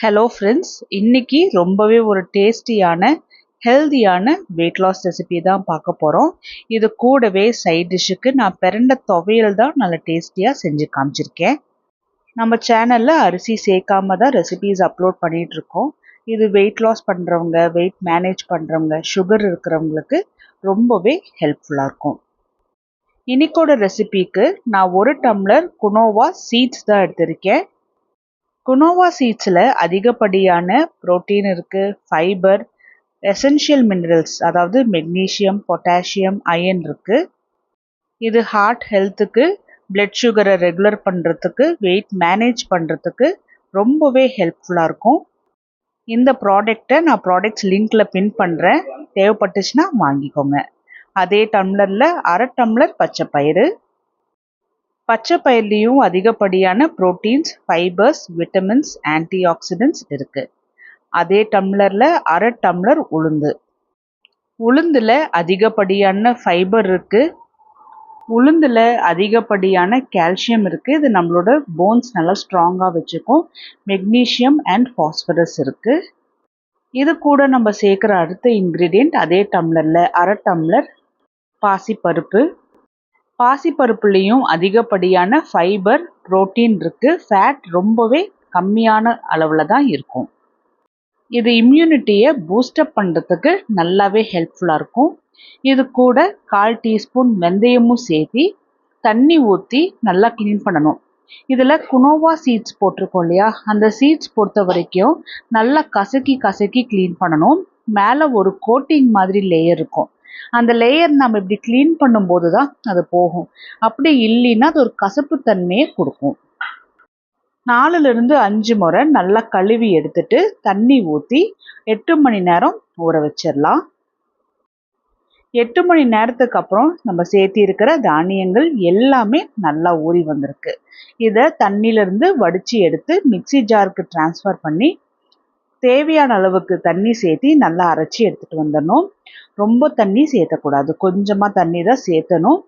Hello friends, இன்னைக்கு ரொம்பவே ஒரு டேஸ்டியான ஹெல்தியான வெயிட் லாஸ் ரெசிபி தான் பார்க்க போகிறோம். இது கூடவே சைட் டிஷ்ஷுக்கு நான் பிரண்ட துவையல் தான் நல்ல டேஸ்டியாக செஞ்சு காமிச்சிருக்கேன். நம்ம சேனலில் அரிசி சேர்க்காம தான் ரெசிபீஸ் அப்லோட் பண்ணிகிட்ருக்கோம். இது வெயிட் லாஸ் பண்ணுறவங்க, வெயிட் மேனேஜ் பண்ணுறவங்க, சுகர் இருக்கிறவங்களுக்கு ரொம்பவே ஹெல்ப்ஃபுல்லாக இருக்கும். இன்னைக்கோட ரெசிபிக்கு நான் 1 டம்ளர் குனோவா சீட்ஸ் தான் எடுத்திருக்கேன். குனோவா சீட்ஸில் அதிகப்படியான புரோட்டீன் இருக்குது, ஃபைபர், எசென்ஷியல் மினரல்ஸ் அதாவது மெக்னீஷியம், பொட்டாசியம், அயன் இருக்குது. இது ஹார்ட் ஹெல்த்துக்கு, பிளட் சுகரை ரெகுலர் பண்ணுறதுக்கு, வெயிட் மேனேஜ் பண்ணுறதுக்கு ரொம்பவே ஹெல்ப்ஃபுல்லாக இருக்கும். இந்த ப்ராடக்டை நான் ப்ராடக்ட்ஸ் லிங்க்கில் பின் பண்ணுறேன், தேவைப்பட்டுச்சுன்னா வாங்கிக்கோங்க. அதே டம்ளரில் 1/2 டம்ளர் பச்சை பயிறு. பச்சை பயிர்லேயும் அதிகப்படியான proteins, fibres, vitamins, anti oxidants இருக்குது. அதே டம்ளரில் 1/2 டம்ளர் உளுந்து. உளுந்தில் அதிகப்படியான ஃபைபர் இருக்குது, உளுந்தில் அதிகப்படியான கால்சியம் இருக்குது. இது நம்மளோட போன்ஸ் நல்லா ஸ்ட்ராங்காக வச்சுக்கும். மெக்னீஷியம் அண்ட் ஃபாஸ்பரஸ் இருக்குது. இது கூட நம்ம சேர்க்குற அடுத்த இன்க்ரீடியண்ட் அதே டம்ளரில் 1/2 டம்ளர் பாசிப்பருப்பு. பாசிப்பருப்புலேயும் அதிகப்படியான ஃபைபர், புரோட்டீன் இருக்குது. ஃபேட் ரொம்பவே கம்மியான அளவில் தான் இருக்கும். இது இம்யூனிட்டியை பூஸ்டப் பண்ணுறதுக்கு நல்லாவே ஹெல்ப்ஃபுல்லாக இருக்கும். இது கூட 1/4 டீஸ்பூன் வெந்தயமும் சேர்த்து தண்ணி ஊற்றி நல்லா க்ளீன் பண்ணணும். இதில் குனோவா சீட்ஸ் போட்டிருக்கோம் இல்லையா, அந்த சீட்ஸ் பொறுத்த வரைக்கும் நல்லா கசக்கி க்ளீன் பண்ணணும். மேலே ஒரு கோட்டிங் மாதிரி லேயர் இருக்கும். அந்த லேயர் நம்ம இப்படி க்ளீன் பண்ணும்போது தான் அது போகும். அப்படி இல்லைன்னா அது ஒரு கசப்பு தன்மையை கொடுக்கும். 4லிருந்து 5 முறை நல்லா கழுவி எடுத்துட்டு தண்ணி ஊற்றி 8 மணி நேரம் ஊற வச்சிடலாம். 8 மணி நேரத்துக்கு அப்புறம் நம்ம சேர்த்தி இருக்கிற தானியங்கள் எல்லாமே நல்லா ஊறி வந்திருக்கு. இதை தண்ணியிலிருந்து வடித்து எடுத்து மிக்சி ஜாருக்கு டிரான்ஸ்ஃபர் பண்ணி தேவையான அளவுக்கு தண்ணி சேர்த்தி நல்லா அரைச்சி எடுத்துகிட்டு வந்துடணும். ரொம்ப தண்ணி சேர்த்தக்கூடாது, கொஞ்சமாக தண்ணி தான் சேர்த்தணும்.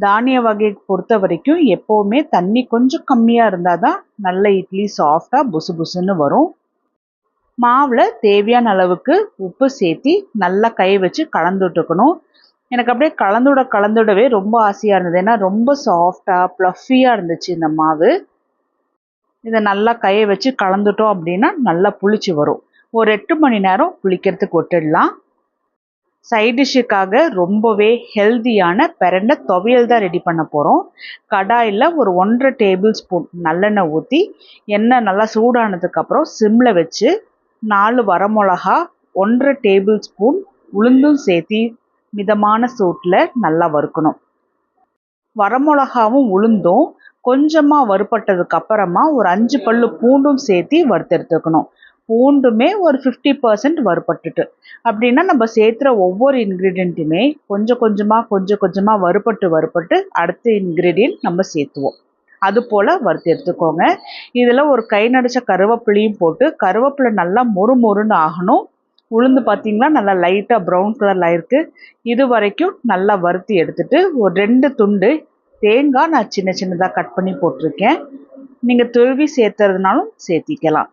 தானிய வகையை பொறுத்த வரைக்கும் எப்போவுமே தண்ணி கொஞ்சம் கம்மியாக இருந்தால் தான் நல்ல இட்லி சாஃப்டாக புசு புசுன்னு வரும். மாவில் தேவையான அளவுக்கு உப்பு சேர்த்தி நல்லா கை வச்சு கலந்துட்டுக்கணும். எனக்கு அப்படியே கலந்துடவே ரொம்ப ஆசையாக இருந்தது, ஏன்னா ரொம்ப சாஃப்டாக ப்ளஃபியாக இருந்துச்சு இந்த மாவு. இதை நல்லா கையை வச்சு கலந்துட்டோம் அப்படின்னா நல்லா புளிச்சு வரும். ஒரு 8 மணி நேரம் புளிக்கிறதுக்கு விட்டுடலாம். சைட் டிஷ்ஷுக்காக ரொம்பவே ஹெல்தியான பிரண்ட துவையல் தான் ரெடி பண்ண போகிறோம். கடாயில் ஒரு 1.5 டேபிள் ஸ்பூன் நல்லெண்ணெய் ஊற்றி எண்ணெய் நல்லா சூடானதுக்கப்புறம் சிம்மில் வச்சு 4 வரமிளகா, 1.5 டேபிள் ஸ்பூன் உளுந்தும் சேர்த்தி மிதமான சூட்டில் நல்லா வறுக்கணும். வரமிளகாவும் உளுந்தும் கொஞ்சமாக வறுபட்டதுக்கு அப்புறமா ஒரு 5 பல்லு பூண்டும் சேர்த்தி வறுத்தெடுத்துக்கணும். பூண்டுமே ஒரு 50% வறுபட்டுட்டு, அப்படின்னா நம்ம சேர்த்துற ஒவ்வொரு இன்க்ரீடியண்ட்டுமே கொஞ்சம் கொஞ்சமாக வறுபட்டு அடுத்த இன்க்ரீடியன்ட் நம்ம சேர்த்துவோம். அது போல் வறுத்து எடுத்துக்கோங்க. இதில் ஒரு கை நடிச்ச கருவேப்பிலையும் போட்டு, கருவேப்பிலை நல்லா மொறுன்னு ஆகணும். உளுந்து பார்த்திங்களா நல்லா லைட்டாக ப்ரௌன் கலரில் ஆயிருக்கு. இது வரைக்கும் நல்லா வறுத்து எடுத்துட்டு ஒரு 2 துண்டு தேங்காய் நான் சின்னதாக கட் பண்ணி போட்டிருக்கேன். நீங்கள் துருவி சேர்த்துறதுனாலும் சேர்த்திக்கலாம்.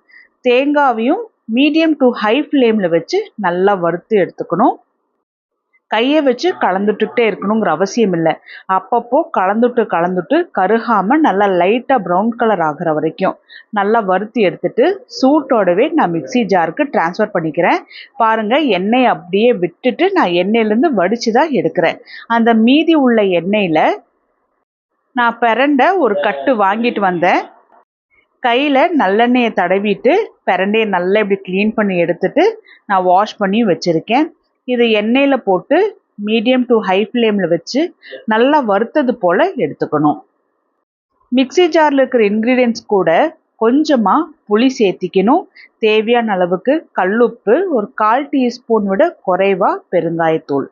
தேங்காவையும் மீடியம் டு ஹை ஃப்ளேமில் வச்சு நல்லா வறுத்து எடுத்துக்கணும். கையை வச்சு கலந்துட்டுக்கிட்டே இருக்கணுங்கிற அவசியம் இல்லை. அப்பப்போ கலந்துட்டு கருகாமல் நல்லா லைட்டாக ப்ரௌன் கலர் ஆகிற வரைக்கும் நல்லா வறுத்து எடுத்துட்டு சூட்டோடவே நான் மிக்சி ஜாருக்கு டிரான்ஸ்ஃபர் பண்ணிக்கிறேன். பாருங்கள், எண்ணெய் அப்படியே விட்டுட்டு நான் எண்ணெயிலேருந்து வடித்து தான் எடுக்கிறேன். அந்த மீதி உள்ள எண்ணெயில் நான் பிரண்ட ஒரு கட்டு வாங்கிட்டு வந்தேன். கையில் நல்லெண்ணெயை தடவிட்டு பிரண்டையை நல்லா இப்படி க்ளீன் பண்ணி எடுத்துட்டு நான் வாஷ் பண்ணி வச்சுருக்கேன். இது எண்ணெயில் போட்டு மீடியம் டு ஹை ஃப்ளேமில் வச்சு நல்லா வறுத்தது போல் எடுத்துக்கணும். மிக்சி ஜாரில் இருக்கிற இன்க்ரீடியன்ட்ஸ் கூட கொஞ்சமாக புளி சேர்த்திக்கணும். தேவையான அளவுக்கு கல்லுப்பு, ஒரு 1/4 டீஸ்பூன் விட குறைவாக பெருங்காயத்தூள்.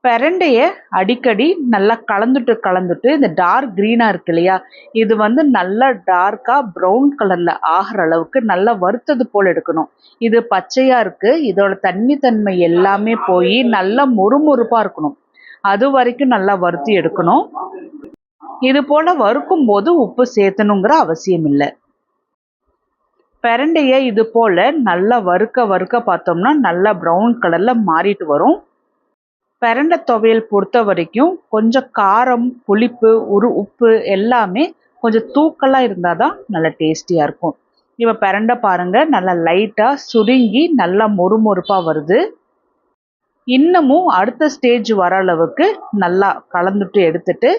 பிரண்டையை அடிக்கடி நல்லா கலந்துட்டு இந்த டார்க் க்ரீனாக இருக்கு இல்லையா, இது நல்லா டார்க்காக ப்ரௌன் கலரில் ஆகிற அளவுக்கு நல்லா வறுத்தது போல் எடுக்கணும். இது பச்சையாக இருக்குது, இதோட தன்மை எல்லாமே போய் நல்லா மொறுமொறுப்பாக இருக்கணும். அது வரைக்கும் நல்லா வறுத்து எடுக்கணும். இது போல் வறுக்கும் போது உப்பு சேர்த்தணுங்கிற அவசியம் இல்லை. பிரண்டைய இது போல் நல்லா வறுக்க பார்த்தோம்னா நல்லா ப்ரௌன் கலரில் மாறிட்டு வரும். பிரண்டை துவையல் பொறுத்த வரைக்கும் கொஞ்சம் காரம், புளிப்பு, உப்பு எல்லாமே கொஞ்சம் தூக்கலாக இருந்தால் தான் நல்லா டேஸ்டியாக இருக்கும். இப்போ பிரண்டை பாருங்கள் நல்லா லைட்டாக சுருங்கி நல்லா மொறுமொறுப்பாக வருது. இன்னமும் அடுத்த ஸ்டேஜ் வர அளவுக்கு நல்லா கலந்துட்டு எடுத்துட்டு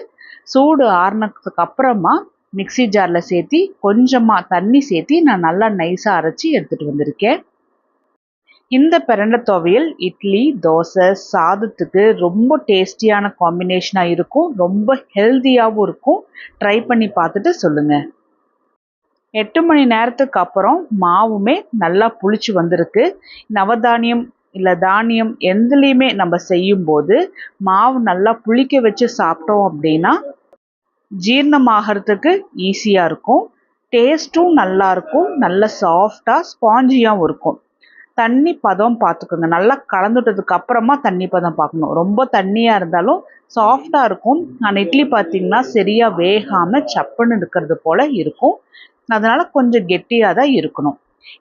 சூடு ஆறுனதுக்கு அப்புறமா மிக்ஸி ஜாரில் சேர்த்தி கொஞ்சமாக தண்ணி சேர்த்தி நான் நல்லா நைஸாக அரைச்சி எடுத்துகிட்டு வந்திருக்கேன். இந்த பிரண்டை துவையல் இட்லி, தோசை, சாதத்துக்கு ரொம்ப டேஸ்டியான காம்பினேஷனாக இருக்கும். ரொம்ப ஹெல்த்தியாகவும் இருக்கும். ட்ரை பண்ணி பார்த்துட்டு சொல்லுங்கள். 8 மணி நேரத்துக்கு அப்புறம் மாவுமே நல்லா புளிச்சு வந்திருக்கு. நவதானியம் இல்லை தானியம் எதுலேயுமே நம்ம செய்யும்போது மாவு நல்லா புளிக்க வச்சு சாப்பிட்டோம் அப்படின்னா ஜீரணமாகறதுக்கு ஈஸியாக இருக்கும். டேஸ்ட்டும் நல்லாயிருக்கும். நல்ல சாஃப்டாக ஸ்பாஞ்சியாகவும் இருக்கும். தண்ணி பதம் பார்த்துக்கோங்க. நல்லா கலந்துட்டதுக்கு அப்புறமா தண்ணி பதம் பார்க்கணும். ரொம்ப தண்ணியாக இருந்தாலும் சாஃப்டாக இருக்கும். ஆனால் இட்லி பார்த்திங்கன்னா சரியாக வேகாமல் சப்புன்னு இருக்கிறது போல் இருக்கும். அதனால் கொஞ்சம் கெட்டியாக தான் இருக்கணும்.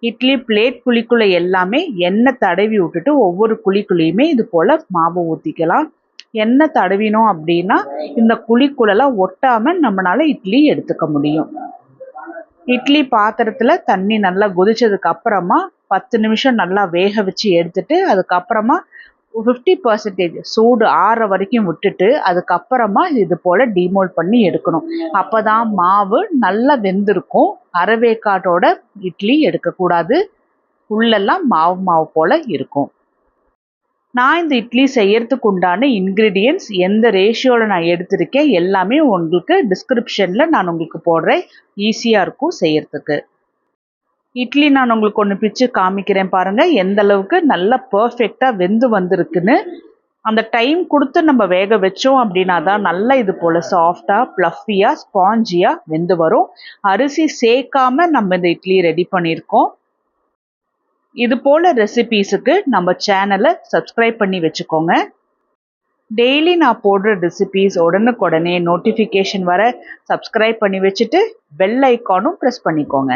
இட்லி பிளேட் குழிக்குள்ளே எல்லாமே எண்ணெய் தடவி விட்டுட்டு ஒவ்வொரு குழிக்குள்ளேயுமே இது போல் மாவு ஊற்றிக்கலாம். எண்ணெய் தடவினோம் அப்படின்னா இந்த குழிக்குள்ளெல்லாம் ஒட்டாமல் நம்மளால் இட்லி எடுத்துக்க முடியும். இட்லி பாத்திரத்தில் தண்ணி நல்லா கொதிச்சதுக்கு அப்புறமா 10 நிமிஷம் நல்லா வேக வச்சு எடுத்துட்டு அதுக்கப்புறமா 50% சூடு ஆற வரைக்கும் விட்டுட்டு அதுக்கப்புறமா இது போல் டீமோல்ட் பண்ணி எடுக்கணும். அப்போ தான் மாவு நல்லா வெந்திருக்கும். அரைவேக்காட்டோட இட்லி எடுக்கக்கூடாது. உள்ளெல்லாம் மாவு போல் இருக்கும். நான் இந்த இட்லி செய்யறதுக்கு உண்டான இன்க்ரீடியன்ட்ஸ் எந்த ரேஷியோவில் நான் எடுத்திருக்கேன் எல்லாமே உங்களுக்கு டிஸ்கிரிப்ஷனில் நான் உங்களுக்கு போடுறேன். ஈஸியாக இருக்கும் செய்யறதுக்கு. இட்லி நான் உங்களுக்கு ஒன்று பிச்சு காமிக்கிறேன் பாருங்கள் எந்த அளவுக்கு நல்லா பர்ஃபெக்டாக வெந்து வந்திருக்குன்னு. அந்த டைம் கொடுத்து நம்ம வேக வச்சோம் அப்படின்னா தான் நல்லா இது போல் சாஃப்டாக ப்ளஃபியாக ஸ்பாஞ்சியாக வெந்து வரும். அரிசி சேர்க்காம நம்ம இந்த இட்லி ரெடி பண்ணியிருக்கோம். இது போல் ரெசிபீஸுக்கு நம்ம சேனலை சப்ஸ்கிரைப் பண்ணி வச்சுக்கோங்க. டெய்லி நான் போடுற ரெசிபீஸ் உடனுக்குடனே நோட்டிஃபிகேஷன் வர சப்ஸ்கிரைப் பண்ணி வச்சுட்டு பெல் ஐக்கானும் ப்ரெஸ் பண்ணிக்கோங்க.